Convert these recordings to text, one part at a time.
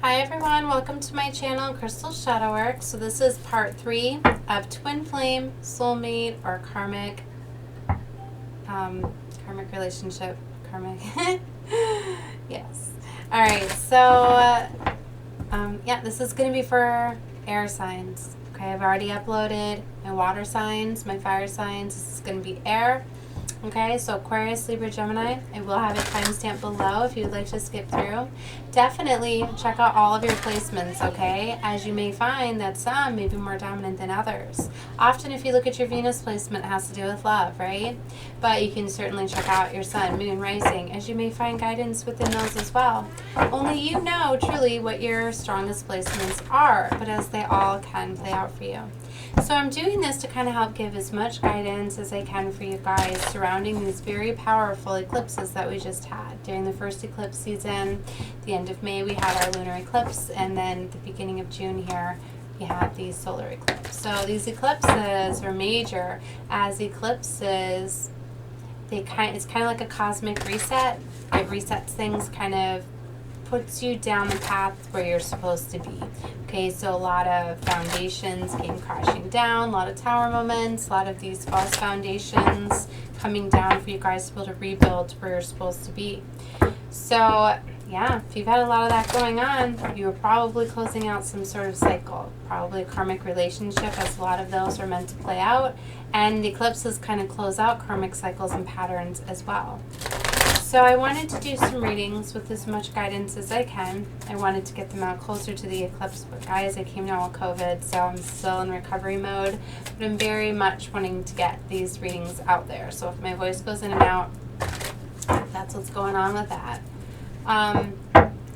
Hi everyone, welcome to my channel, Crystal Shadow Work. So this is part 3 of Twin Flame, Soulmate, or Karmic, Karmic relationship, Karmic, yes. Alright, so, yeah, this is going to be for air signs. Okay, I've already uploaded my water signs, my fire signs. This is going to be air. Okay, so Aquarius, Libra, Gemini. I will have a timestamp below if you would like to skip through. Definitely check out all of your placements, okay? As you may find that some may be more dominant than others. Often if you look at your Venus placement, it has to do with love, right? But you can certainly check out your Sun, Moon, Rising, as you may find guidance within those as well. Only you know truly what your strongest placements are, but as they all can play out for you. So I'm doing this to kind of help give as much guidance as I can for you guys surrounding these very powerful eclipses that we just had. During the first eclipse season, the end of May, we had our lunar eclipse, and then the beginning of June here, we had the solar eclipse. So these eclipses are major. As eclipses, it's kind of like a cosmic reset. It resets things, kind of puts you down the path where you're supposed to be. Okay, so a lot of foundations came crashing down, a lot of tower moments, a lot of these false foundations coming down for you guys to be able to rebuild where you're supposed to be. So yeah, if you've had a lot of that going on, you're probably closing out some sort of cycle, probably a karmic relationship, as a lot of those are meant to play out, and the eclipses kind of close out karmic cycles and patterns as well. So I wanted to do some readings with as much guidance as I can. I wanted to get them out closer to the eclipse, but guys, I came down with COVID, so I'm still in recovery mode, but I'm very much wanting to get these readings out there. So if my voice goes in and out, that's what's going on with that.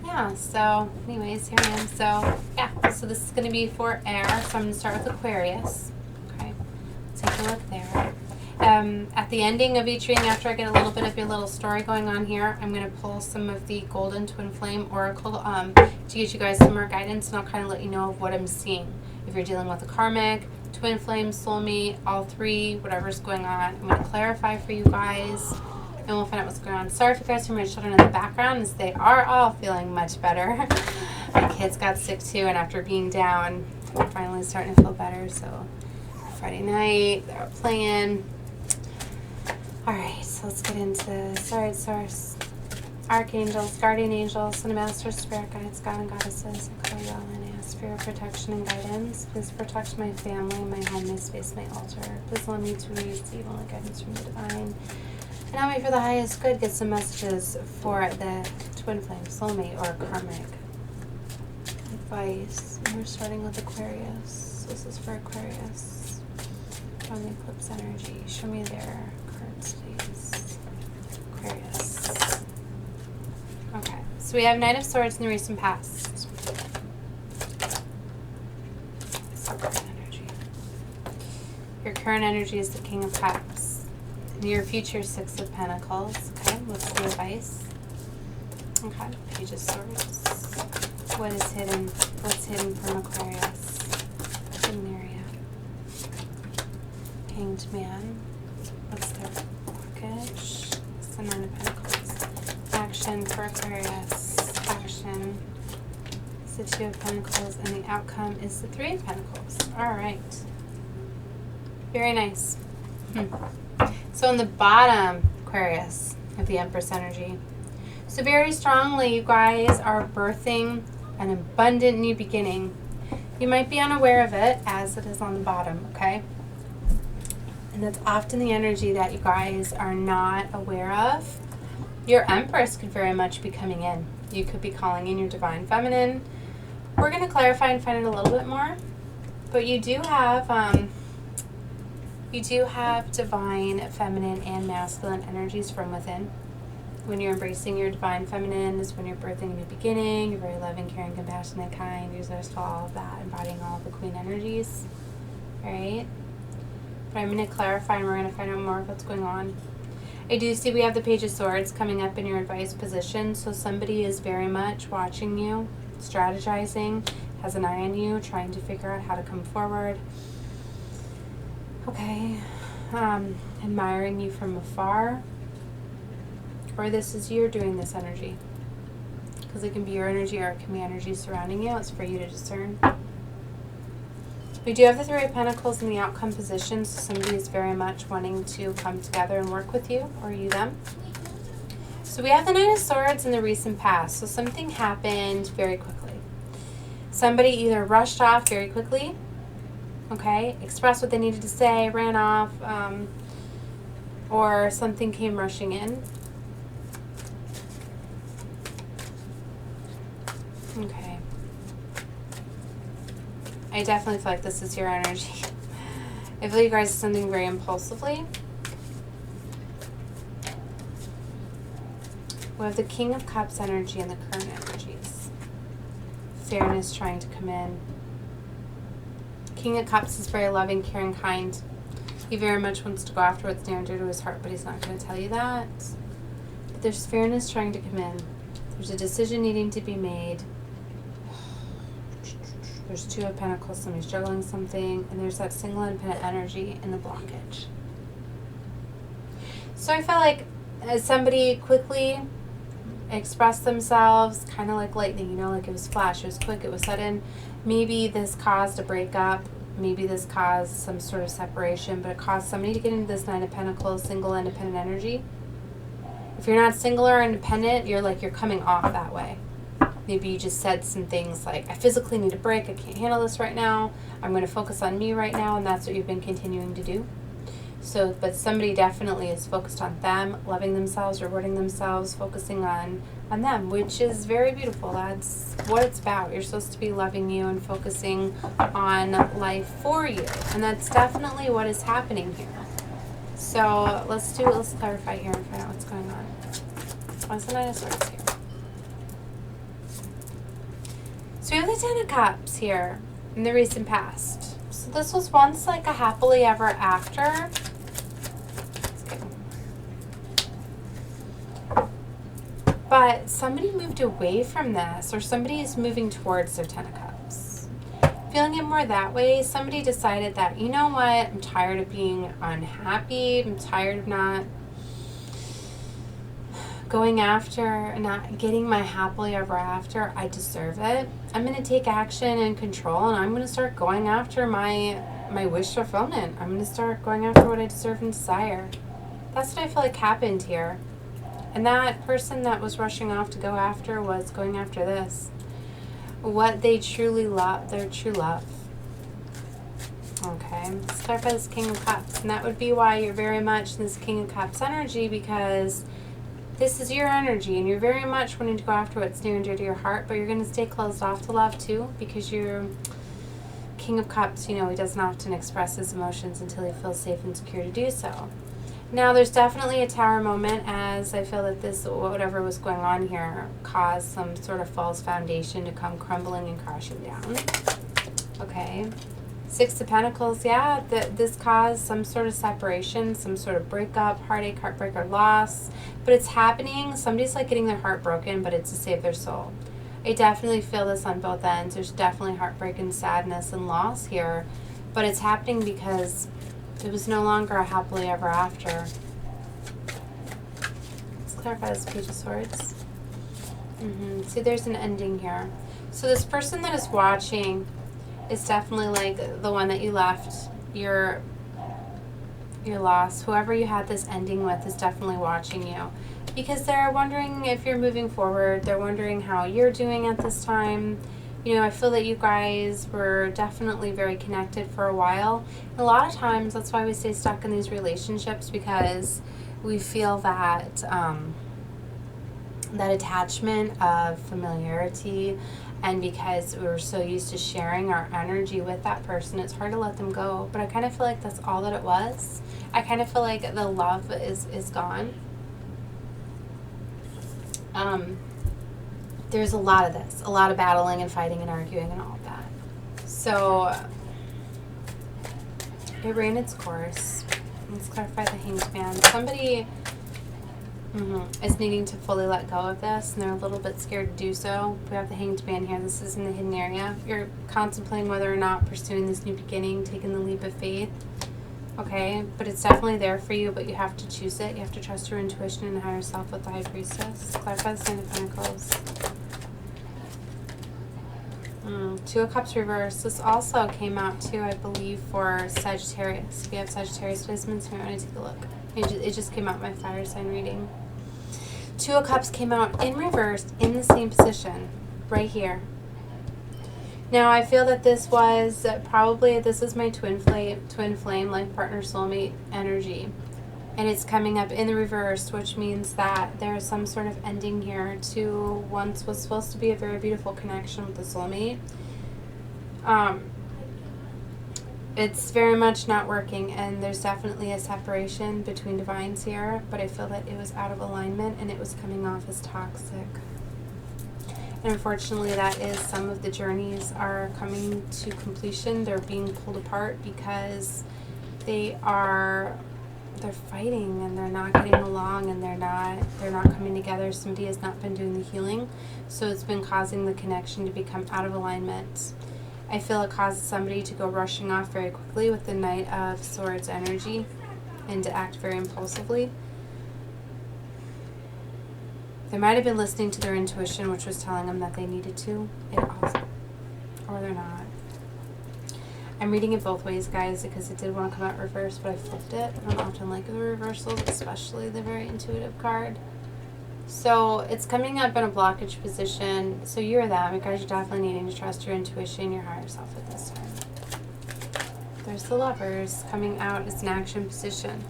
Yeah, so anyways, here I am. So yeah, so this is going to be for air, so I'm going to start with Aquarius. Okay, take a look there. At the ending of each reading, after I get a little bit of your little story going on here, I'm going to pull some of the Golden Twin Flame Oracle to get you guys some more guidance, and I'll kind of let you know of what I'm seeing. If you're dealing with a Karmic, Twin Flame, Soulmate, all three, whatever's going on, I'm going to clarify for you guys, and we'll find out what's going on. Sorry if you guys hear my children in the background, as they are all feeling much better. My kids got sick too, and after being down, they're finally starting to feel better. So Friday night, they're out playing. Alright, so let's get into Sword Source, Archangels, Guardian Angels, and Masters, Spirit Guides, God and Goddesses, and call y'all and ask for your protection and guidance. Please protect my family, my home, my space, my altar. Please allow me to receive only guidance from the Divine. And help me for the highest good get some messages for the Twin Flame, Soulmate, or Karmic advice. And we're starting with Aquarius. This is for Aquarius. From the eclipse energy. Show me their cards, please. Aquarius. Okay, so we have Knight of Swords in the recent past. Current energy. Your current energy is the King of Cups. Near future, Six of Pentacles. Okay, what's the advice? Okay, Page of Swords. What is hidden? What's hidden from Aquarius? Hidden area. Hanged Man. What's their blockage? It's the Nine of Pentacles. Action for Aquarius. Action. It's the Two of Pentacles, and the outcome is the Three of Pentacles. Alright. Very nice. So in the bottom, Aquarius, of the Empress energy. So very strongly, you guys are birthing an abundant new beginning. You might be unaware of it, as it is on the bottom, okay? And that's often the energy that you guys are not aware of. Your Empress could very much be coming in. You could be calling in your Divine Feminine. We're going to clarify and find out a little bit more. But you do have Divine Feminine and Masculine energies from within. When you're embracing your Divine Feminine is when you're birthing a new beginning. You're very loving, caring, compassionate, kind, resourceful, all of that, embodying all of the Queen energies. Right? But I'm going to clarify, and we're going to find out more of what's going on. I do see we have the Page of Swords coming up in your advice position, so somebody is very much watching you, strategizing, has an eye on you, trying to figure out how to come forward. Okay, admiring you from afar, or this is you're doing this energy. because it can be your energy or it can be energy surrounding you. It's for you to discern. We do have the Three of Pentacles in the outcome position, so somebody is very much wanting to come together and work with you, or you them. So we have the Knight of Swords in the recent past, so something happened very quickly. Somebody either rushed off very quickly, okay, expressed what they needed to say, ran off, or something came rushing in. Okay. I definitely feel like this is your energy. I feel you guys did something very impulsively. We have the King of Cups energy and the current energies. Fairness trying to come in. King of Cups is very loving, caring, kind. He very much wants to go after what's near and dear to his heart, but he's not going to tell you that. But there's fairness trying to come in. There's a decision needing to be made. There's Two of Pentacles, somebody's juggling something, and there's that single independent energy in the blockage. So I felt like as somebody quickly expressed themselves, kind of like lightning, you know, like it was flash, it was quick, it was sudden. Maybe this caused a breakup, maybe this caused some sort of separation, but it caused somebody to get into this Nine of Pentacles, single independent energy. If you're not single or independent, you're coming off that way. Maybe you just said some things like, I physically need a break, I can't handle this right now, I'm going to focus on me right now, and that's what you've been continuing to do. So, but somebody definitely is focused on them, loving themselves, rewarding themselves, focusing on them, which is very beautiful. That's what it's about. You're supposed to be loving you and focusing on life for you. And that's definitely what is happening here. So let's clarify here and find out what's going on. What's the Nine of Swords here? So we have the Ten of Cups here in the recent past. So this was once like a happily ever after. But somebody moved away from this, or somebody is moving towards their Ten of Cups. Feeling it more that way, somebody decided that, you know what, I'm tired of being unhappy, I'm tired of not going after, not getting my happily ever after. I deserve it. I'm going to take action and control, and I'm going to start going after my wish fulfillment. I'm going to start going after what I deserve and desire. That's what I feel like happened here. And that person that was rushing off to go after was going after this. What they truly love, their true love. Okay, let's clarify this King of Cups. And that would be why you're very much in this King of Cups energy, because this is your energy, and you're very much wanting to go after what's near and dear to your heart, but you're going to stay closed off to love too, because you're King of Cups, you know, he doesn't often express his emotions until he feels safe and secure to do so. Now, there's definitely a Tower moment, as I feel that this, whatever was going on here, caused some sort of false foundation to come crumbling and crashing down. Okay. Six of Pentacles, yeah, this caused some sort of separation, some sort of breakup, heartache, heartbreak, or loss. But it's happening. Somebody's like getting their heart broken, but it's to save their soul. I definitely feel this on both ends. There's definitely heartbreak and sadness and loss here. But it's happening because it was no longer a happily ever after. Let's clarify this Page of Swords. See, there's an ending here. So this person that is watching is definitely like the one that you left, your loss. Whoever you had this ending with is definitely watching you, because they're wondering if you're moving forward. They're wondering how you're doing at this time. You know, I feel that you guys were definitely very connected for a while. A lot of times, that's why we stay stuck in these relationships, because we feel that that attachment of familiarity, and because we were so used to sharing our energy with that person, it's hard to let them go. But I kind of feel like that's all that it was. I kind of feel like the love is gone. There's a lot of this, a lot of battling and fighting and arguing and all of that. So it ran its course. Let's clarify the Hanged Man. Somebody is needing to fully let go of this, and they're a little bit scared to do so. We have the Hanged Man here. This is in the hidden area. You're contemplating whether or not pursuing this new beginning, taking the leap of faith. Okay, but it's definitely there for you, but you have to choose it. You have to trust your intuition and higher self with the High Priestess. Clarify the Sign of Pentacles. Two of Cups reverse. This also came out too, I believe, for Sagittarius. If you have Sagittarius placements, you might want to take a look. It just came out in my fire sign reading. Two of Cups came out in reverse in the same position, right here. Now, I feel that this was probably, this is my twin flame, life partner, soulmate energy. And it's coming up in the reverse, which means that there's some sort of ending here to once was supposed to be a very beautiful connection with the soulmate. It's very much not working, and there's definitely a separation between divines here, but I feel that it was out of alignment and it was coming off as toxic. And unfortunately, that is some of the journeys are coming to completion. They're being pulled apart because they're fighting and they're not getting along, and they're not coming together. Somebody has not been doing the healing, so it's been causing the connection to become out of alignment. I feel it causes somebody to go rushing off very quickly with the Knight of Swords energy and to act very impulsively. They might have been listening to their intuition, which was telling them that they needed to. Or they're not. I'm reading it both ways, guys, because it did want to come out reverse, but I flipped it. I don't often like the reversals, especially the very intuitive card. So it's coming up in a blockage position. So you're them. You guys are definitely needing to trust your intuition, your higher self at this time. There's the Lovers coming out as an action position.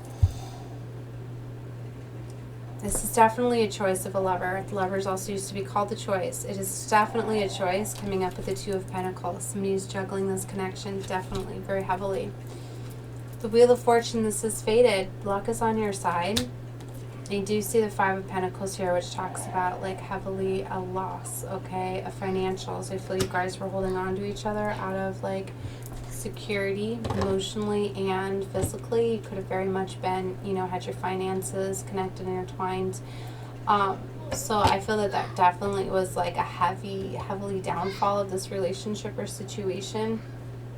This is definitely a choice of a lover. The Lovers also used to be called the choice. It is definitely a choice coming up with the Two of Pentacles. Somebody who's juggling this connection definitely very heavily. The Wheel of Fortune, this is fated. Luck is on your side. You do see the Five of Pentacles here, which talks about like heavily a loss, okay, of financials. I feel you guys were holding on to each other out of like security, emotionally and physically. You could have very much been, you know, had your finances connected and intertwined. So I feel that that definitely was like a heavily downfall of this relationship or situation.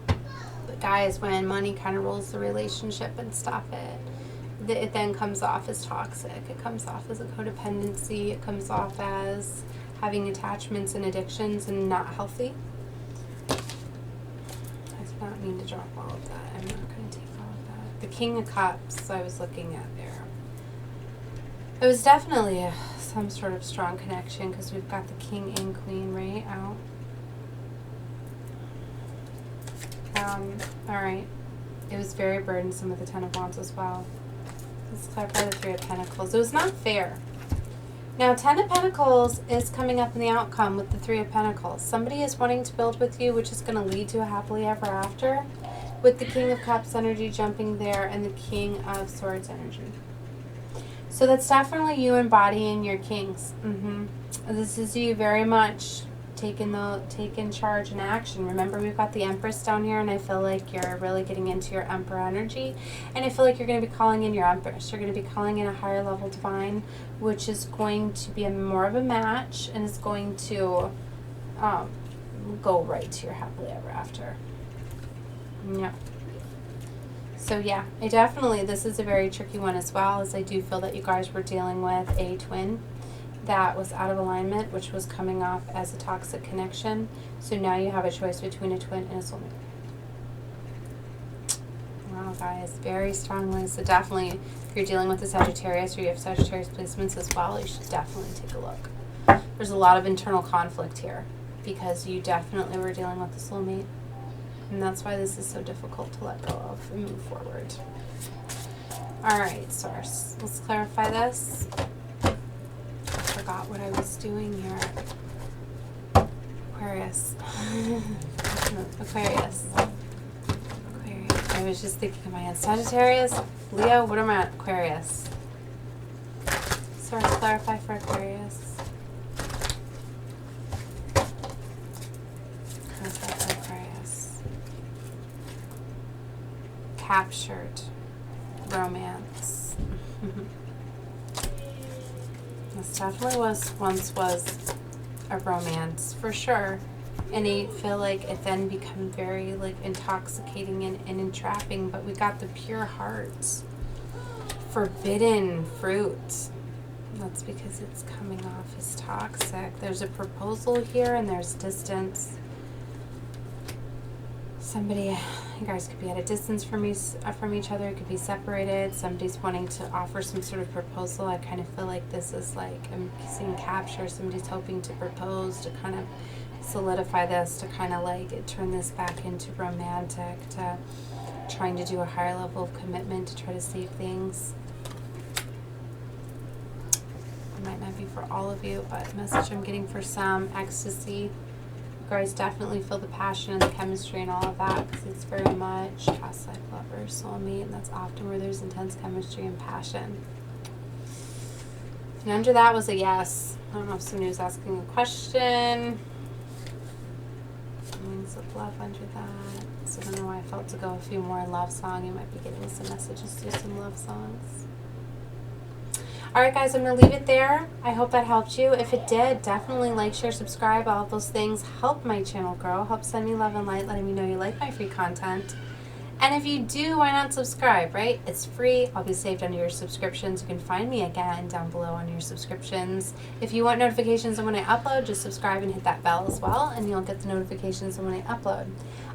But guys, when money kind of rules the relationship and stop it then comes off as toxic. It comes off as a codependency. It comes off as having attachments and addictions and not healthy. I did not mean to drop all of that. I'm not going to take all of that. The King of Cups I was looking at there. It was definitely some sort of strong connection because we've got the King and Queen right out. All right. It was very burdensome with the Ten of Wands as well. Let's clarify the Three of Pentacles. It was not fair. Now, Ten of Pentacles is coming up in the outcome with the Three of Pentacles. Somebody is wanting to build with you, which is going to lead to a happily ever after, with the King of Cups energy jumping there and the King of Swords energy. So that's definitely you embodying your kings. This is you very much taking charge and action. Remember, we've got the Empress down here, and I feel like you're really getting into your Emperor energy, and I feel like you're going to be calling in your Empress. You're going to be calling in a higher level divine, which is going to be more of a match, and is going to go right to your happily ever after. Yeah. So yeah, this is a very tricky one as well, as I do feel that you guys were dealing with a twin that was out of alignment, which was coming off as a toxic connection. So now you have a choice between a twin and a soulmate. Wow, guys, very strongly. So definitely, if you're dealing with a Sagittarius or you have Sagittarius placements as well, you should definitely take a look. There's a lot of internal conflict here because you definitely were dealing with the soulmate. And that's why this is so difficult to let go of and move forward. All right, Source, let's clarify this. Forgot what I was doing here. Aquarius. Aquarius. I was just thinking of my hand. Sagittarius, Leo, what am I at? Aquarius. Source, clarify for Aquarius. Clarify for Aquarius. Captured. Romance. This definitely once was a romance, for sure. And I feel like it then become very like intoxicating and entrapping, but we got the pure hearts. Forbidden fruit. That's because it's coming off as toxic. There's a proposal here and there's distance. Somebody, you guys could be at a distance from each other. You could be separated. Somebody's wanting to offer some sort of proposal. I kind of feel like this is like, I'm seeing capture. Somebody's hoping to propose, to kind of solidify this, to kind of like turn this back into romantic, to trying to do a higher level of commitment, to try to save things. It might not be for all of you, but message I'm getting for some: ecstasy. You guys definitely feel the passion and the chemistry and all of that, because it's very much past life lover, soulmate, and that's often where there's intense chemistry and passion. And under that was a yes. I don't know if somebody was asking a question. Wings of love under that. So I don't know why I felt to go a few more love song. You might be getting some messages through some love songs. Alright guys, I'm going to leave it there. I hope that helped you. If it did, definitely like, share, subscribe. All of those things help my channel grow. Help send me love and light, letting me know you like my free content. And if you do, why not subscribe, right? It's free. I'll be saved under your subscriptions. You can find me again down below on your subscriptions. If you want notifications on when I upload, just subscribe and hit that bell as well, and you'll get the notifications on when I upload.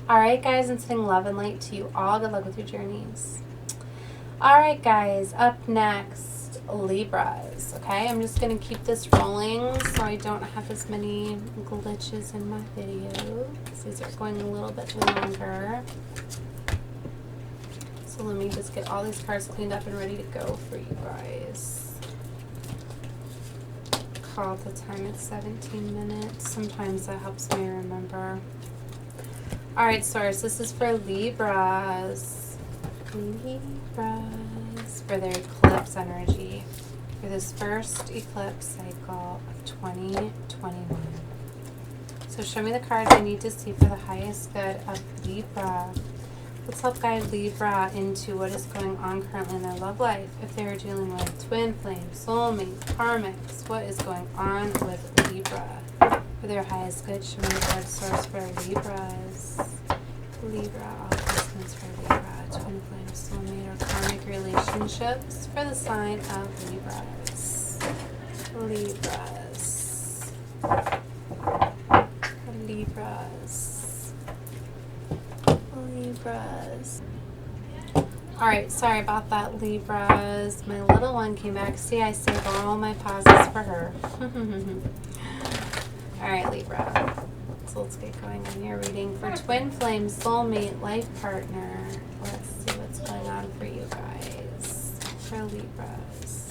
Alright guys, I'm sending love and light to you all. Good luck with your journeys. Alright guys, up next, Libras. Okay, I'm just going to keep this rolling so I don't have as many glitches in my videos. These are going a little bit longer. So let me just get all these cards cleaned up and ready to go for you guys. Call the time at 17 minutes. Sometimes that helps me remember. Alright, Source, this is for Libras. Libras. For their eclipse energy. For this first eclipse cycle of 2021. So show me the cards I need to see for the highest good of Libra. Let's help guide Libra into what is going on currently in their love life. If they are dealing with twin flame, soulmate, karmics, what is going on with Libra? For their highest good, show me the card source for Libras. Libra, all placements for Libra. Twin flame, soulmate, or karmic relationships for the sign of Libras. Libras. Libras. Libras. Alright, sorry about that, Libras. My little one came back. See, I saved all my pauses for her. Alright, Libra. So let's get going on your reading for twin flame, soulmate, life partner. Let's see what's going on for you guys. For Libras.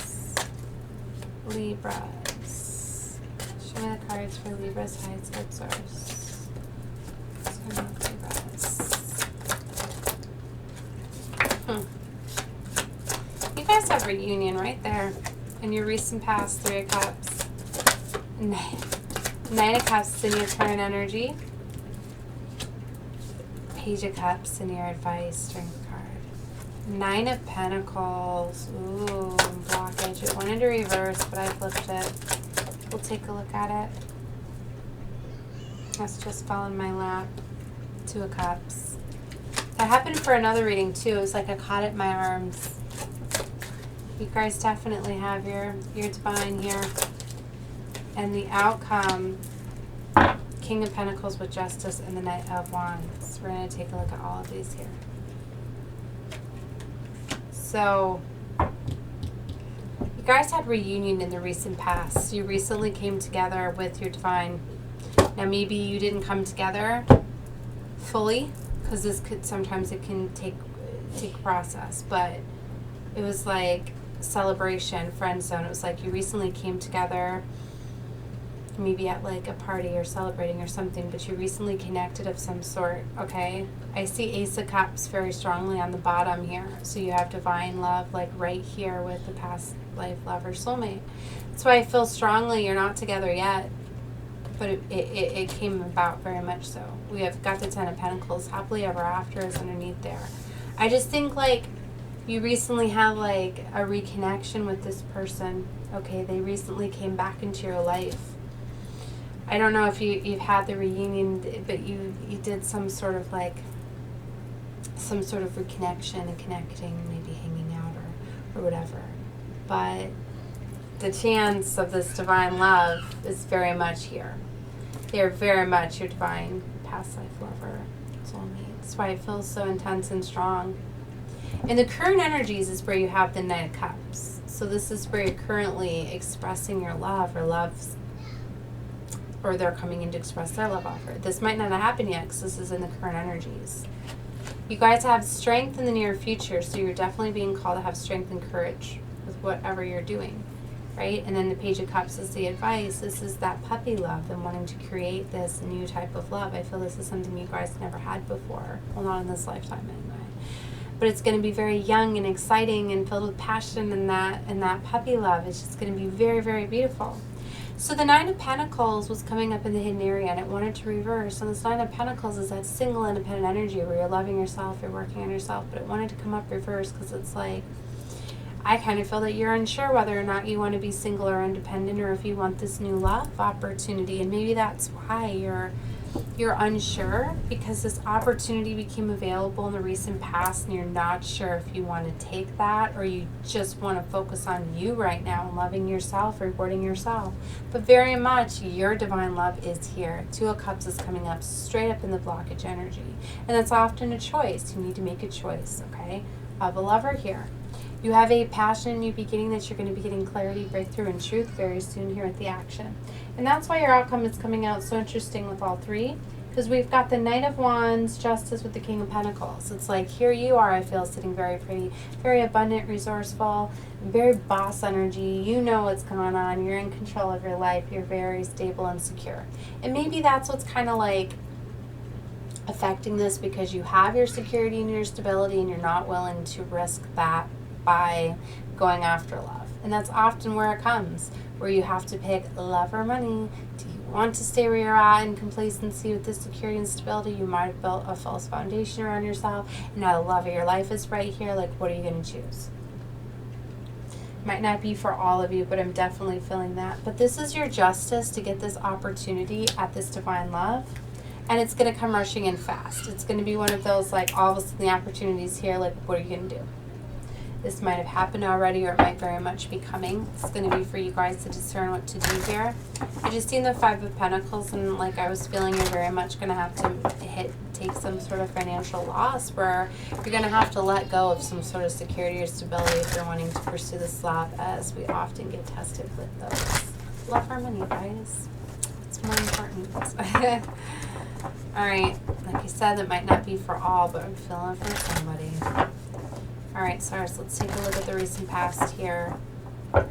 Libras. Show me the cards for Libras, highest good source. Show me Libras. You guys have reunion right there in your recent past. 3 of Cups. 9 of Cups in your current energy. Page of Cups in your advice, strength card. 9 of Pentacles. Ooh, blockage. It wanted to reverse, but I flipped it. We'll take a look at it. That's just fell in my lap. 2 of Cups. That happened for another reading too. It was like I caught it in my arms. You guys definitely have your divine here. And the outcome, King of Pentacles with Justice and the Knight of Wands. We're going to take a look at all of these here. So, you guys had reunion in the recent past. You recently came together with your divine. Now maybe you didn't come together fully, because this could sometimes it can take process, but it was like celebration, friend zone. It was like you recently came together, maybe at like a party or celebrating or something, but you recently connected of some sort. Okay, I see Ace of Cups very strongly on the bottom here, so you have divine love like right here with the past life lover, soulmate. That's why I feel strongly you're not together yet, but it came about very much so. We have got the 10 of Pentacles. Happily ever after is underneath there. I just think like you recently had like a reconnection with this person. Okay, they recently came back into your life. I don't know if you've had the reunion, but you did some sort of like, some sort of reconnection and connecting, maybe hanging out or whatever. But the chance of this divine love is very much here. They're very much your divine past life lover, Soulmate. That's why it feels so intense and strong. And the current energies is where you have the Knight of Cups. So this is where you're currently expressing your love, or they're coming in to express their love offer. This might not have happened yet because this is in the current energies. You guys have strength in the near future, so you're definitely being called to have strength and courage with whatever you're doing, right? And then the Page of Cups is the advice. This is that puppy love and wanting to create this new type of love. I feel this is something you guys never had before. Well, not in this lifetime anyway. But it's going to be very young and exciting and filled with passion, and that puppy love is just going to be very, very beautiful. So the Nine of Pentacles was coming up in the hidden area, and it wanted to reverse. And this Nine of Pentacles is that single, independent energy where you're loving yourself, you're working on yourself, but it wanted to come up reverse because it's like, I kind of feel that you're unsure whether or not you want to be single or independent, or if you want this new love opportunity. And maybe that's why you're unsure, because this opportunity became available in the recent past and you're not sure if you want to take that, or you just want to focus on you right now and loving yourself, rewarding yourself. But very much your divine love is here. Two of Cups is coming up straight up in the blockage energy, and that's often a choice. You need to make a choice, okay, of a lover here. You have a passion, new beginning that you're going to be getting clarity, breakthrough, and truth very soon here at the action. And that's why your outcome is coming out so interesting with all three, because we've got the Knight of Wands, Justice with the King of Pentacles. It's like, here you are, I feel, sitting very pretty, very abundant, resourceful, very boss energy. You know what's going on. You're in control of your life. You're very stable and secure. And maybe that's what's kind of like affecting this, because you have your security and your stability and you're not willing to risk that by going after love. And that's often where it comes, where you have to pick love or money. Do you want to stay where you're at in complacency with this security and stability? You might have built a false foundation around yourself, and now the love of your life is right here. Like, what are you going to choose? Might not be for all of you, but I'm definitely feeling that. But this is your justice to get this opportunity at this divine love. And it's going to come rushing in fast. It's going to be one of those, like, all of a sudden the opportunity's here. Like, what are you going to do? This might have happened already, or it might very much be coming. It's going to be for you guys to discern what to do here. I just seen the Five of Pentacles, and like I was feeling you're very much going to have to take some sort of financial loss, where you're going to have to let go of some sort of security or stability if you're wanting to pursue this love, as we often get tested with those. Love our money, guys. It's more important. All right, like I said, that might not be for all, but I'm feeling for somebody. All right, Stars, let's take a look at the recent past here for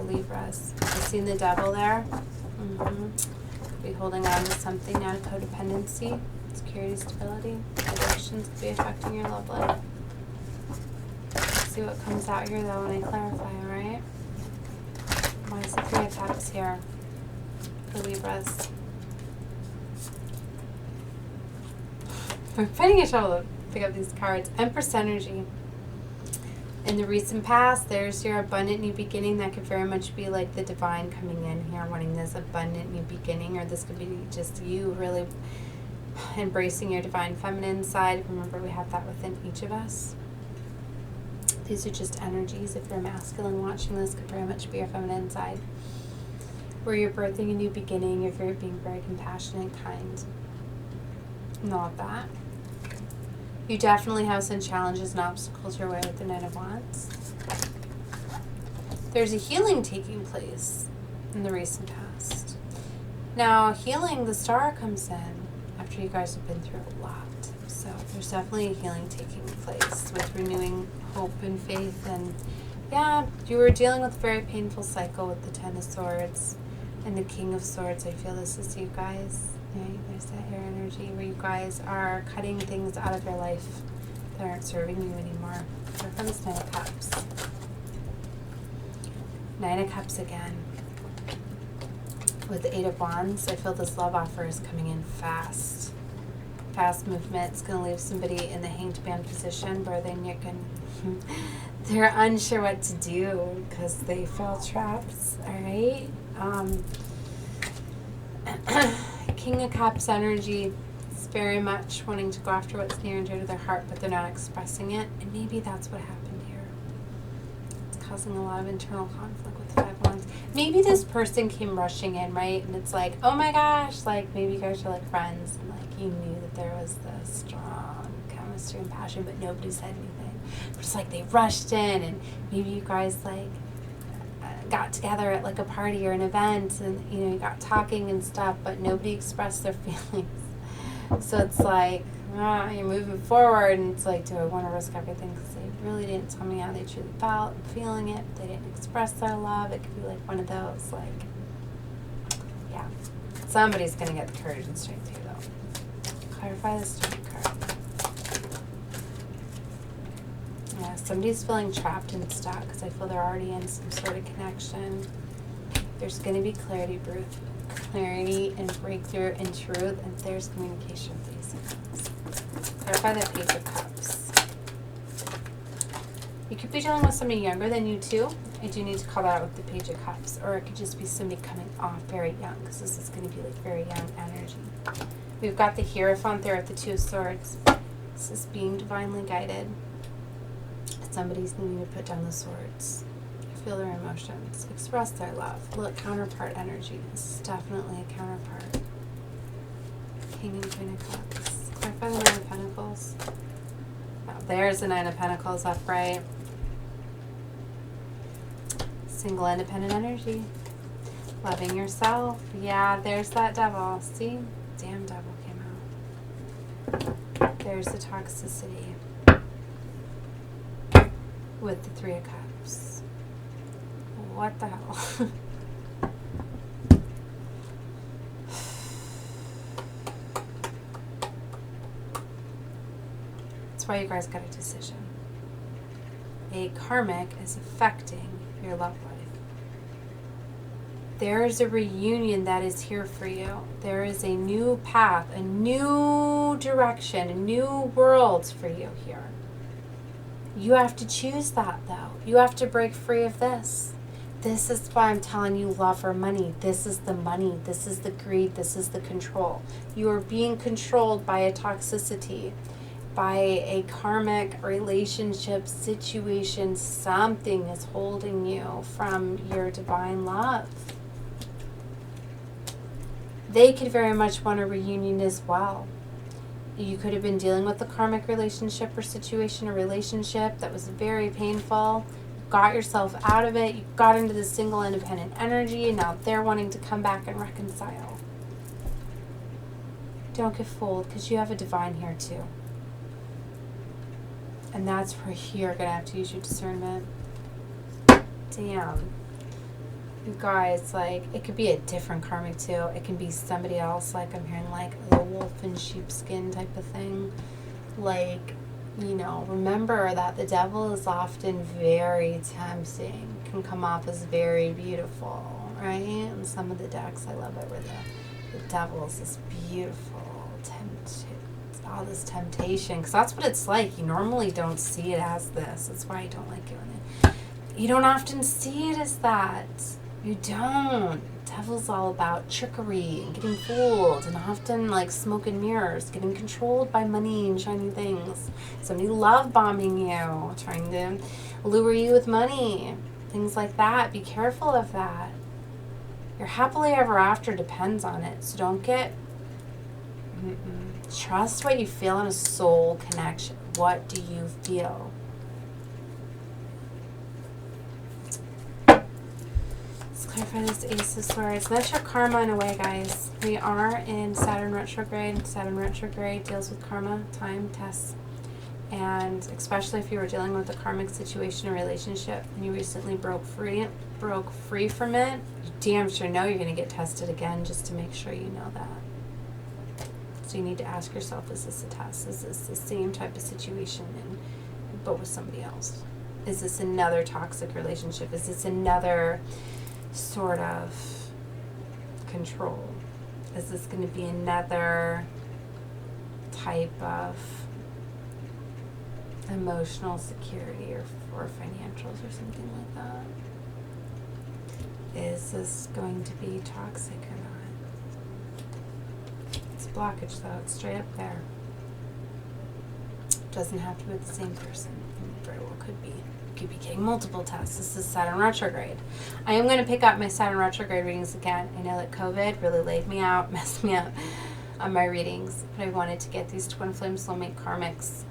Libras. You seen the Devil there? Could be holding on to something now, codependency, security, stability. Addictions could be affecting your love life. Let's see what comes out here, though, when I clarify, all right? Why is the Three of Cups here for Libras? I'm finding it trouble to pick up these cards. Empress energy. In the recent past, there's your abundant new beginning. That could very much be like the divine coming in here, wanting this abundant new beginning, or this could be just you really embracing your divine feminine side. Remember, we have that within each of us. These are just energies. If you're masculine watching this, could very much be your feminine side, where you're birthing a new beginning. You're being very compassionate, kind, and all of that. You definitely have some challenges and obstacles your way with the Knight of Wands. There's a healing taking place in the recent past. Now, healing, the Star comes in after you guys have been through a lot. So there's definitely a healing taking place with renewing hope and faith. And yeah, you were dealing with a very painful cycle with the Ten of Swords and the King of Swords. I feel this is you guys. Yeah, there's that air energy where you guys are cutting things out of your life that aren't serving you anymore. Here comes Nine of Cups. Nine of Cups again. With the Eight of Wands, I feel this love offer is coming in fast. Fast movement. It's going to leave somebody in the Hanged Man position where they're unsure what to do because they fell traps. All right. King of Cups energy is very much wanting to go after what's near and dear to their heart, but they're not expressing it. And maybe that's what happened here. It's causing a lot of internal conflict with the Five of Wands. maybe this person came rushing in, right? And it's like, oh my gosh, like maybe you guys are like friends and like you knew that there was this strong chemistry and passion, but nobody said anything. It's like they rushed in and maybe you guys like got together at like a party or an event and you know you got talking and stuff, but nobody expressed their feelings. So it's like you're moving forward and it's like, do I want to risk everything because they really didn't tell me how they truly felt and feeling it, but they didn't express their love. It could be like one of those like, yeah, somebody's gonna get the courage and strength here though. Clarify the strength card. Yeah, somebody's feeling trapped and stuck because I feel they're already in some sort of connection. There's going to be clarity and breakthrough and truth, and there's communication with these. Clarify the Page of Cups. You could be dealing with somebody younger than you too. I do need to call that out with the Page of Cups, or it could just be somebody coming off very young because this is going to be like very young energy. We've got the Hierophant there at the Two of Swords. This is being divinely guided. Somebody's needing to put down the swords, feel their emotions, express their love. Look, counterpart energy. This is definitely a counterpart. King and Queen of Cups. Clarify the Nine of Pentacles. Oh, there's the Nine of Pentacles upright. Single independent energy. Loving yourself. Yeah, there's that devil. See? Damn devil came out. There's the toxicity. With the Three of Cups. What the hell? That's why you guys got a decision. A karmic is affecting your love life. There is a reunion that is here for you. There is a new path, a new direction, a new world for you here. You have to choose that though. You have to break free of this. This is why I'm telling you love or money. This is the money. This is the greed. This is the control. You are being controlled by a toxicity, by a karmic relationship situation. Something is holding you from your divine love. They could very much want a reunion as well. You could have been dealing with a karmic relationship or situation or relationship that was very painful. You got yourself out of it. You got into the single independent energy, and now they're wanting to come back and reconcile. Don't get fooled, because you have a divine here too. And that's where you're going to have to use your discernment. Damn. You guys, like, it could be a different karmic too. It can be somebody else, like I'm hearing like a wolf in sheepskin type of thing. Like, you know, remember that the devil is often very tempting, can come off as very beautiful, right? And some of the decks, I love it, where the devil is this beautiful, all this temptation, because that's what it's like. You normally don't see it as this. That's why I don't like it when you don't often see it as that. You don't. Devil's all about trickery and getting fooled, and often like smoke and mirrors, getting controlled by money and shiny things. Somebody love bombing you, trying to lure you with money, things like that. Be careful of that. Your happily ever after depends on it, so don't get. Trust what you feel in a soul connection. What do you feel? Clarify this Ace of Swords. That's your karma in a way, guys. We are in Saturn retrograde. Saturn retrograde deals with karma, time, tests. And especially if you were dealing with a karmic situation or relationship and you recently broke free from it, you damn sure know you're going to get tested again, just to make sure you know that. So you need to ask yourself, is this a test? Is this the same type of situation but with somebody else? Is this another toxic relationship? Is this another sort of control? Is this going to be another type of emotional security or financials or something like that? Is this going to be toxic or not? It's blockage though. It's straight up there. Doesn't have to be the same person. It very well could be. could be getting multiple tests. This is Saturn retrograde. I am going to pick up my Saturn retrograde readings again. I know that COVID really laid me out, messed me up on my readings, but I wanted to get these twin flame soulmate karmics.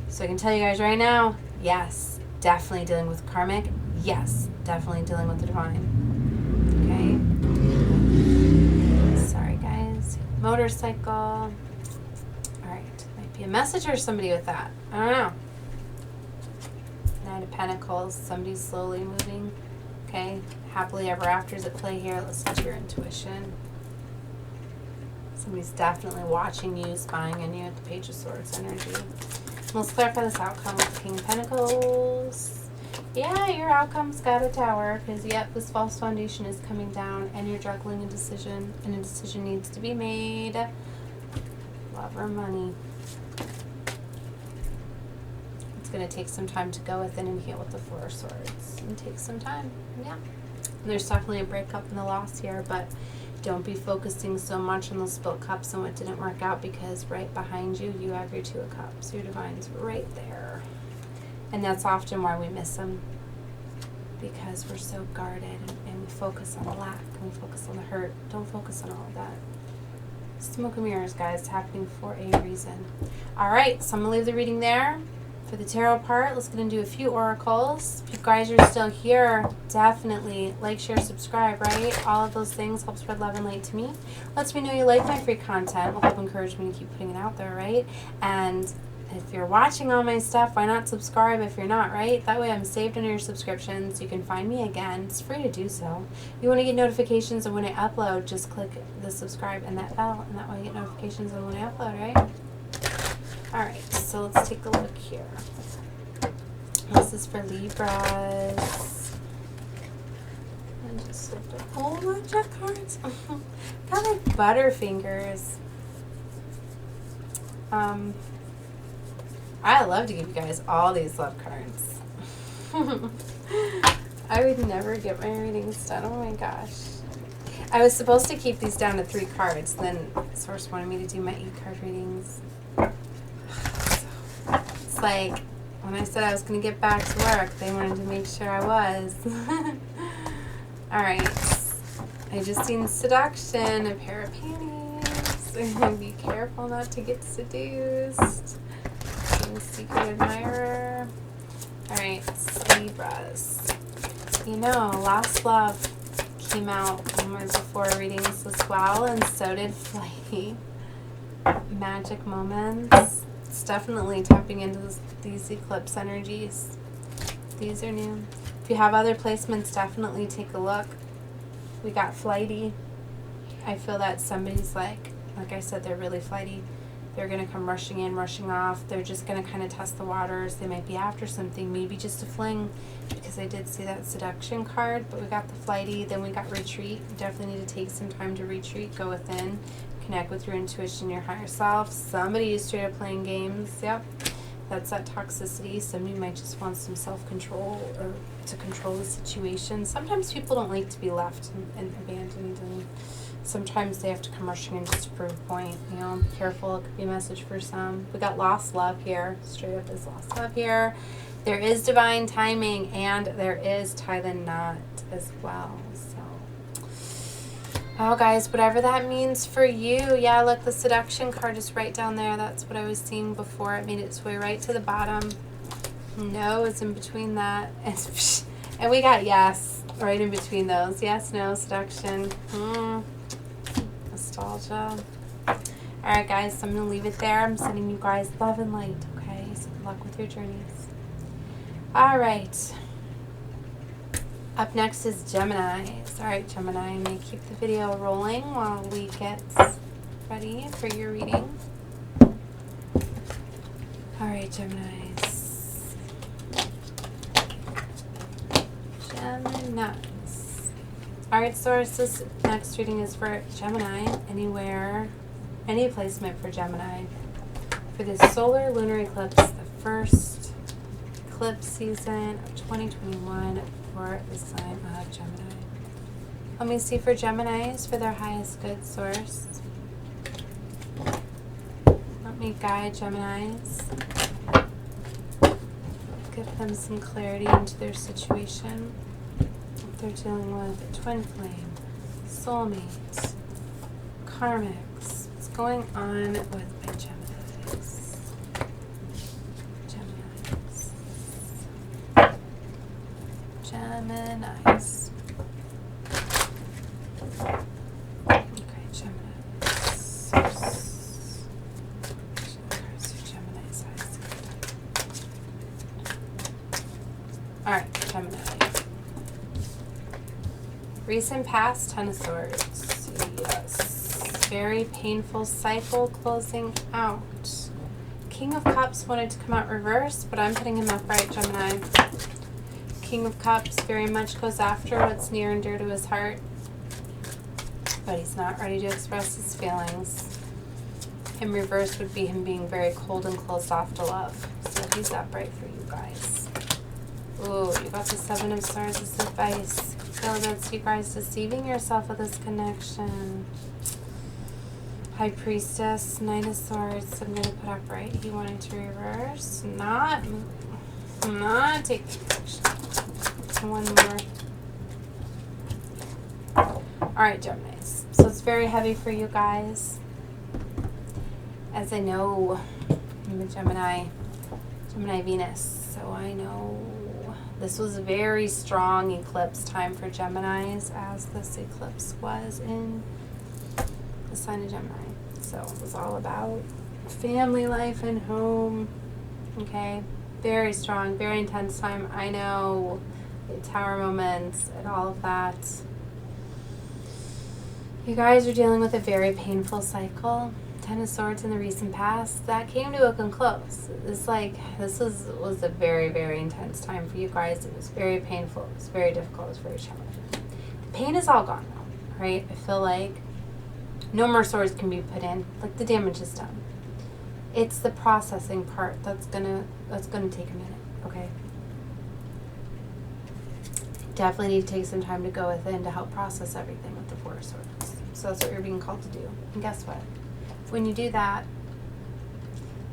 So I can tell you guys right now, yes, definitely dealing with karmic. Yes, definitely dealing with the divine. Okay. Sorry, guys. Motorcycle. All right. Might be a message or somebody with that. I don't know. Nine of Pentacles. Somebody's slowly moving. Okay. Happily ever after is at play here. Listen to your intuition. Somebody's definitely watching you, spying on you at the Page of Swords energy. Let's clarify this outcome with the King of Pentacles. Yeah, your outcome's got a tower because, yep, this false foundation is coming down and you're juggling a decision, and a decision needs to be made. Love or money. It's going to take some time to go within and heal with the Four of Swords. And take some time, yeah. And there's definitely a breakup in the loss here, but don't be focusing so much on those spilled cups and what didn't work out, because right behind you, you have your Two of Cups. Your divine's right there. And that's often why we miss them, because we're so guarded and we focus on the lack and we focus on the hurt. Don't focus on all of that. Smoke and mirrors, guys. It's happening for a reason. All right, so I'm going to leave the reading there. For the tarot part, let's get into a few oracles. If you guys are still here, definitely like, share, subscribe, right? All of those things help spread love and light to me. Lets me know you like my free content. Will help encourage me to keep putting it out there, right? And if you're watching all my stuff, why not subscribe if you're not, right? That way I'm saved under your subscriptions. You can find me again. It's free to do so. You want to get notifications of when I upload, just click the subscribe and that bell, and that way you get notifications of when I upload, right? Alright, so let's take a look here. This is for Libras. I just slipped a whole bunch of cards. Got like butterfingers. I love to give you guys all these love cards. I would never get my readings done. Oh my gosh. I was supposed to keep these down to 3 cards. Then Source wanted me to do my 8-card readings. It's like when I said I was going to get back to work, they wanted to make sure I was. Alright. I just seen seduction, a pair of panties. Be careful not to get seduced. Secret admirer. Alright, Libras. You know, Lost Love came out right before readings as well, and so did Flighty. Magic Moments. It's definitely tapping into these eclipse energies. These are new. If you have other placements, definitely take a look. We got Flighty. I feel that somebody's like I said, they're really flighty. They're going to come rushing in, rushing off. They're just going to kind of test the waters. They might be after something, maybe just a fling, because I did see that seduction card. But we got the flighty, then we got retreat. You definitely need to take some time to retreat, go within, connect with your intuition, your higher self. Somebody is straight up playing games. Yep, that's that toxicity. Somebody might just want some self-control or to control the situation. Sometimes people don't like to be left and abandoned, and sometimes they have to come rushing in just to prove a point. You know, be careful. It could be a message for some. We got lost love here. Straight up is lost love here. There is divine timing, and there is tie the knot as well. So, oh, guys, whatever that means for you. Yeah, look, the seduction card is right down there. That's what I was seeing before. It made its way right to the bottom. No, it's in between that. And we got yes right in between those. Yes, no, seduction. Nostalgia. Alright, guys, so I'm going to leave it there. I'm sending you guys love and light, okay? So good luck with your journeys. Alright. Up next is Geminis. Alright, Gemini, I'm going to keep the video rolling while we get ready for your reading. Alright, Geminis. Geminis. Alright, Source, this next reading is for Gemini. Anywhere, any placement for Gemini. For this solar lunar eclipse, the first eclipse season of 2021 for the sign of Gemini. Let me see for Geminis for their highest good, Source. Let me guide Geminis. give them some clarity into their situation. If they're dealing with a twin flame, soulmate, karmics. What's going on with my Geminis? Geminis. Okay, Geminis. Alright, Gemini. Recent past, Ten of Swords. Yes. Very painful cycle closing out. King of Cups wanted to come out reverse, but I'm putting him upright, Gemini. King of Cups very much goes after what's near and dear to his heart, but he's not ready to express his feelings. Him reverse would be him being very cold and closed off to love. So he's upright for you guys. Ooh, you got the Seven of Swords as advice. So that's you guys deceiving yourself with this connection. High Priestess, Nine of Swords. I'm going to put upright. He wanted to reverse. Not take action. One more. Alright, Geminis. So it's very heavy for you guys. As I know, I'm a Gemini Venus. So I know this was a very strong eclipse time for Geminis, as this eclipse was in the sign of Gemini. So it was all about family life and home. Okay, very strong, very intense time. I know, the tower moments and all of that. You guys are dealing with a very painful cycle. Ten of Swords in the recent past, that came to a close. This was a very, very intense time for you guys. It was very painful. It was very difficult. It was very challenging. The pain is all gone now, right? I feel like no more swords can be put in. Like, the damage is done. It's the processing part that's gonna take a minute. Okay. Definitely need to take some time to go within to help process everything with the Four of Swords. So that's what you're being called to do. And guess what? When you do that,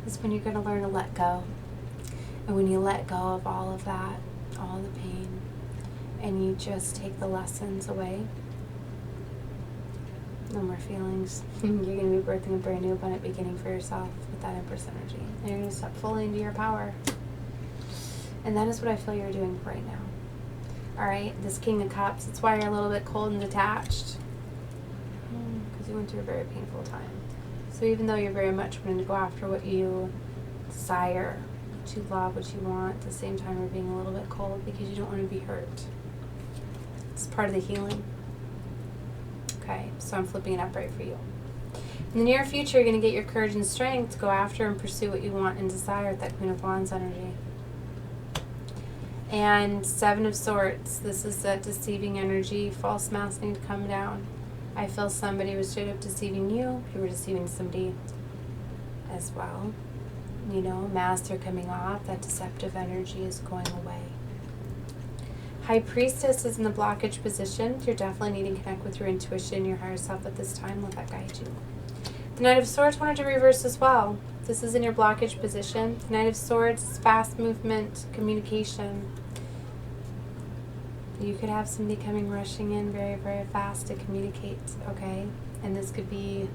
is when you're going to learn to let go. And when you let go of all of that, all the pain, and you just take the lessons away, no more feelings. You're going to be birthing a brand new abundant beginning for yourself with that Empress energy. And you're going to step fully into your power. And that is what I feel you're doing right now. Alright, this King of Cups, it's why you're a little bit cold and detached. Because you went through a very painful time. So even though you're very much wanting to go after what you desire, what you love, what you want, at the same time you're being a little bit cold because you don't want to be hurt. It's part of the healing. Okay, so I'm flipping it upright for you. In the near future, you're going to get your courage and strength to go after and pursue what you want and desire with that Queen of Wands energy. And Seven of Swords, this is that deceiving energy, false masking to come down. I feel somebody was straight up deceiving you. You were deceiving somebody as well. You know, masks are coming off. That deceptive energy is going away. High Priestess is in the blockage position. You're definitely needing to connect with your intuition, your higher self at this time. Let that guide you. The Knight of Swords wanted to reverse as well. This is in your blockage position. The Knight of Swords is fast movement, communication. You could have somebody coming rushing in very, very fast to communicate, okay? And this could be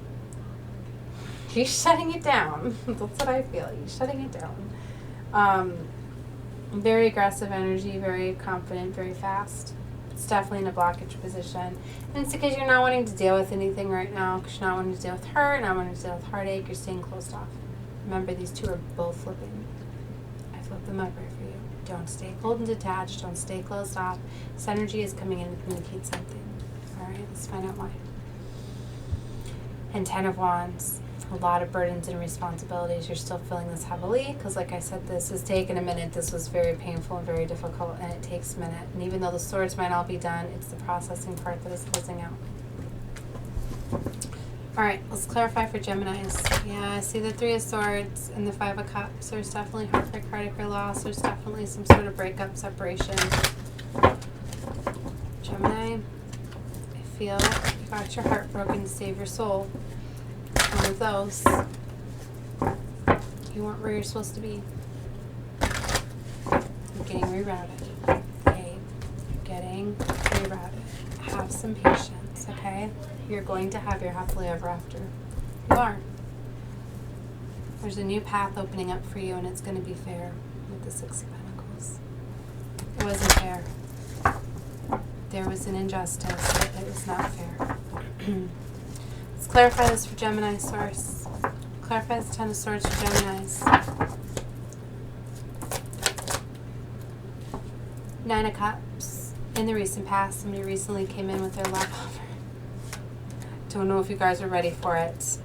you shutting it down. That's what I feel. You shutting it down. Very aggressive energy, very confident, very fast. It's definitely in a blockage position. And it's because you're not wanting to deal with anything right now, because you're not wanting to deal with hurt, not wanting to deal with heartache. You're staying closed off. Remember, these two are both flipping. I flip them up right for you. Don't stay cold and detached. Don't stay closed off. This energy is coming in to communicate something. All right, let's find out why. And Ten of Wands. A lot of burdens and responsibilities. You're still feeling this heavily because, like I said, this has taken a minute. This was very painful and very difficult, and it takes a minute. And even though the swords might all be done, it's the processing part that is closing out. All right, let's clarify for Geminis. Yeah, I see the Three of Swords and the Five of Cups. There's definitely heartbreak, heartache, or loss. There's definitely some sort of breakup, separation. Gemini, I feel you got your heart broken to save your soul. One of those. You weren't where you're supposed to be. getting rerouted. Okay, you're getting rerouted. Have some patience, okay? You're going to have your happily ever after. You are. There's a new path opening up for you, and it's going to be fair with the Six of Pentacles. It wasn't fair. There was an injustice, but it was not fair. Let's clarify this for Gemini source. Clarify this Ten of Swords for Geminis. Nine of Cups. In the recent past, somebody recently came in with their love offer. Don't know if you guys are ready for it.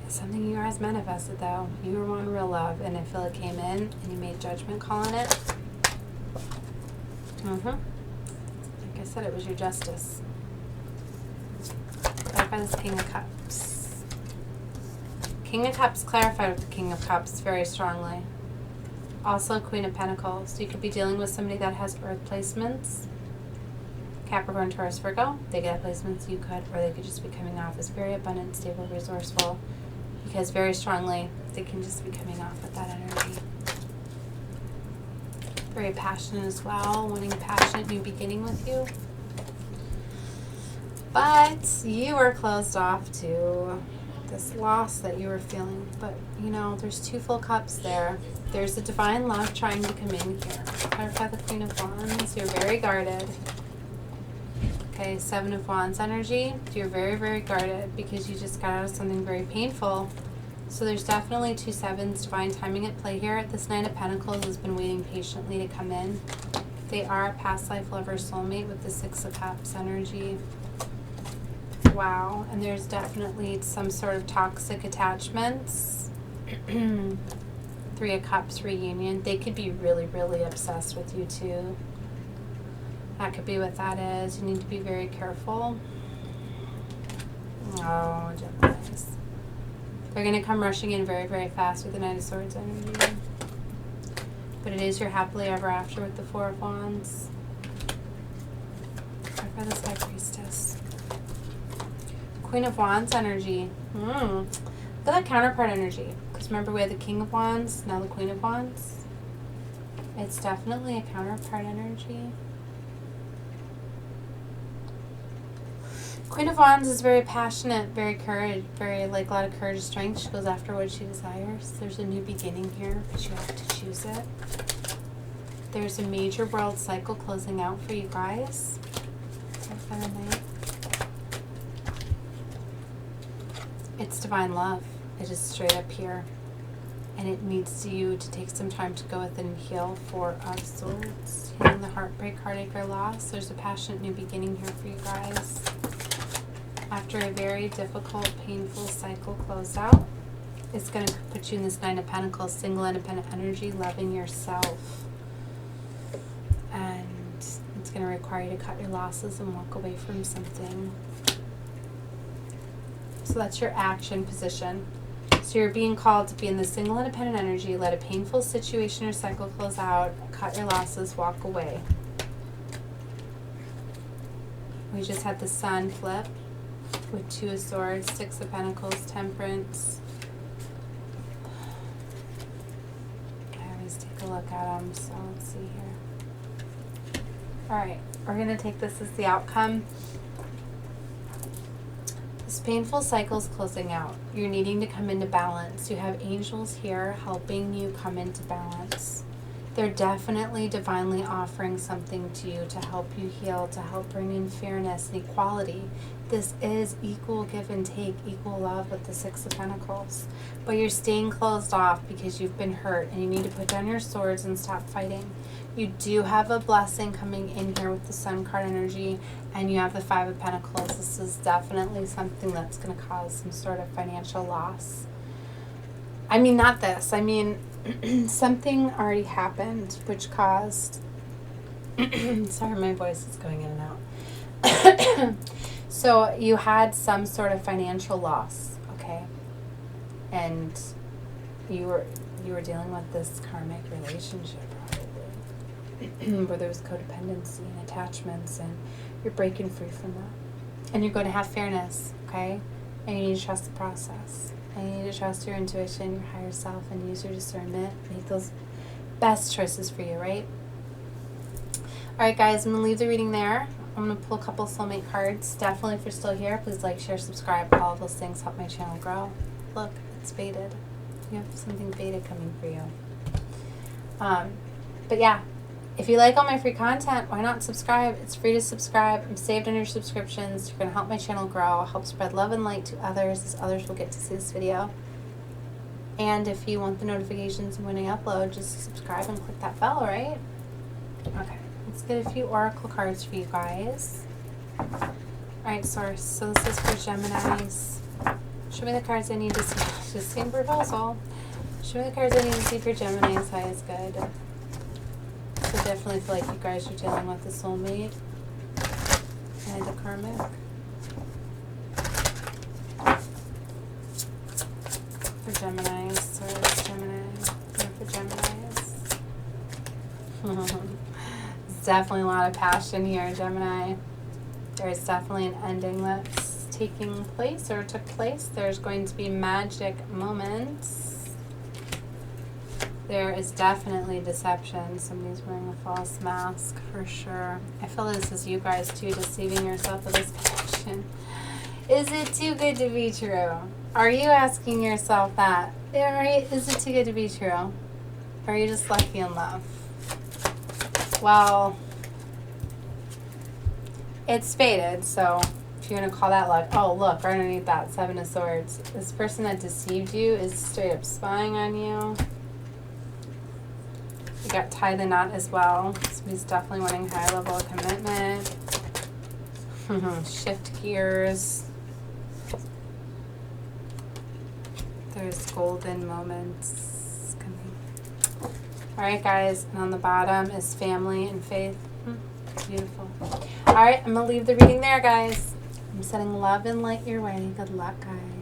It's something you guys manifested, though. You were wanting real love, and I feel it came in, and you made judgment call on it. Like I said, it was your justice. Clarify this King of Cups. King of Cups clarified with the King of Cups very strongly. Also Queen of Pentacles. So you could be dealing with somebody that has earth placements. Capricorn, Taurus, Virgo. They get placements. You could, or they could just be coming off as very abundant, stable, resourceful. Because very strongly, they can just be coming off with that energy. Very passionate as well, wanting a passionate new beginning with you. But you were closed off to this loss that you were feeling. But, you know, there's two full cups there. There's a divine love trying to come in here. Clarify the Queen of Wands. You're very guarded. Okay, Seven of Wands energy. You're very, very guarded because you just got out of something very painful. So there's definitely two sevens, divine timing at play here. This Nine of Pentacles has been waiting patiently to come in. They are a past life lover soulmate with the Six of Cups energy. Wow. And there's definitely some sort of toxic attachments. Three of Cups reunion. They could be really, really obsessed with you too. That could be what that is. You need to be very careful. Oh, Geminis. They're going to come rushing in very, very fast with the Knight of Swords energy. But it is your happily ever after with the Four of Wands. For this High Priestess. Queen of Wands energy. Look at that counterpart energy. Because remember, we had the King of Wands, now the Queen of Wands. It's definitely a counterpart energy. Queen of Wands is very passionate, very courage, very like a lot of courage and strength. She goes after what she desires. There's a new beginning here, but you have to choose it. There's a major world cycle closing out for you guys. It's divine love. It is straight up here. And it needs you to take some time to go within and heal. Four of Swords. Healing the heartbreak, heartache, or loss. There's a passionate new beginning here for you guys. After a very difficult, painful cycle closed out, it's going to put you in this Nine of Pentacles, single, independent energy, loving yourself. And it's going to require you to cut your losses and walk away from something. So that's your action position. So you're being called to be in the single, independent energy, let a painful situation or cycle close out, cut your losses, walk away. We just had the Sun flip. With Two of Swords, Six of Pentacles, Temperance. I always take a look at them, so let's see here. Alright, we're going to take this as the outcome. This painful cycle is closing out. You're needing to come into balance. You have angels here helping you come into balance. They're definitely divinely offering something to you to help you heal, to help bring in fairness and equality. This is equal give and take, equal love with the Six of Pentacles. But you're staying closed off because you've been hurt and you need to put down your swords and stop fighting. You do have a blessing coming in here with the Sun card energy, and you have the Five of Pentacles. This is definitely something that's going to cause some sort of financial loss. I mean, not this. I mean, something already happened which caused... Sorry, my voice is going in and out. So you had some sort of financial loss, okay? And you were dealing with this karmic relationship probably, where there was codependency and attachments, and you're breaking free from that. And you're going to have fairness, okay? And you need to trust the process. And you need to trust your intuition, your higher self, and use your discernment. best choices for you, right? All right, guys, I'm going to leave the reading there. I'm going to pull a couple soulmate cards. Definitely, if you're still here, please like, share, subscribe. All of those things help my channel grow. Look, it's faded. You have something faded coming for you. But yeah, if you like all my free content, why not subscribe? It's free to subscribe. I'm saved under subscriptions. You're going to help my channel grow, help spread love and light to others, as others will get to see this video. And if you want the notifications when I upload, just subscribe and click that bell, right? Okay, let's get a few oracle cards for you guys. All right, Source. So this is for Geminis. Show me the cards I need to see. Just same proposal. Show me the cards I need to see for Geminis. High is good. So definitely feel like you guys are dealing with the soulmate and the karmic. For Geminis, Source, Gemini, and for Geminis. There's definitely a lot of passion here, Gemini. There's definitely an ending that's taking place or took place. There's going to be magic moments. There is definitely deception. Somebody's wearing a false mask for sure. I feel this is you guys too, deceiving yourself with this connection. Is it too good to be true? Are you asking yourself that? Is it too good to be true? Or are you just lucky in love? Well, it's faded, so if you're going to call that luck, oh, look, right underneath that, Seven of Swords. This person that deceived you is straight up spying on you. You got tie the knot as well. Somebody's definitely wanting high level of commitment. Shift gears. There's golden moments coming. All right, guys, and on the bottom is family and faith. Beautiful. All right, I'm going to leave the reading there, guys. I'm sending love and light your way. Good luck, guys.